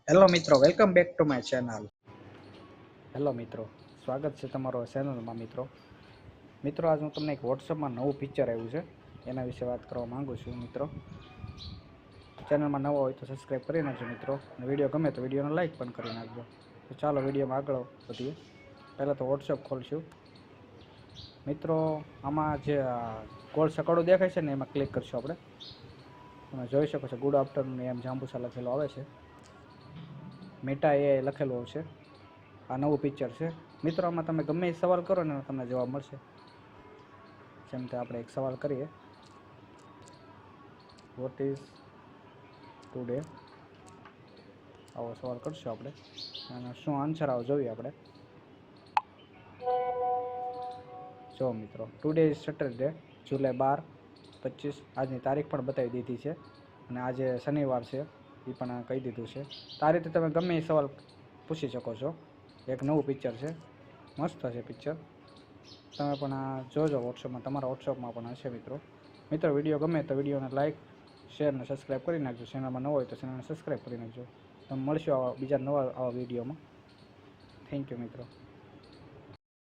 Hello મિત્રો, welcome back to my channel. Hello મિત્રો, સ્વાગત છે તમારો ચેનલમાં. મિત્રો આજ હું તમને એક વોટ્સઅપમાં નવું પિક્ચર આવ્યું છે એના વિશે વાત કરવા માગું છું. મિત્રો ચેનલમાં નવો હોય તો સબસ્ક્રાઈબ કરી નાખજો મિત્રો, અને વિડીયો ગમે તો વિડીયોને લાઇક પણ કરી નાખજો. તો ચાલો વિડીયોમાં આગળ વધીએ. પહેલાં તો વોટ્સઅપ ખોલશું. મિત્રો આમાં જે ગોળ સકડો દેખાય છે ને એમાં ક્લિક કરશું આપણે. તમે જોઈ શકો છો ગુડ આફ્ટરનૂન એમ જાંબુસા લખેલો આવે છે, મેટા એ લખેલું આવશે. આ નવું પિક્ચર છે મિત્રો. આમાં તમે ગમે એ સવાલ કરો ને તમને જવાબ મળશે. જેમ કે આપણે એક સવાલ કરીએ, વોટ ઇઝ ટુડે? આવો સવાલ કરશું આપણે, અને શું આન્સર આવો જોઈએ આપણે. જો મિત્રો, ટુડે ઇઝ સેટરડે, જુલાઈ 12, 25. આજની તારીખ પણ બતાવી દીધી છે, અને આજે શનિવાર છે એ પણ કહી દીધું છે. તો આ રીતે તમે ગમે એ સવાલ પૂછી શકો છો. એક નવું પિક્ચર છે, મસ્ત છે પિક્ચર. તમે પણ આ જોજો વોટ્સઅપમાં, તમારા વોટ્સઅપમાં પણ હશે મિત્રો. વિડીયો ગમે તો વિડીયોને લાઇક, શેર અને સબસ્ક્રાઈબ કરી નાખજો. ચેનલમાં નવો હોય તો ચેનલને સબસ્ક્રાઈબ કરી નાખજો. તમે મળશું બીજા નવા આવા વિડીયોમાં. થેન્ક યુ મિત્રો.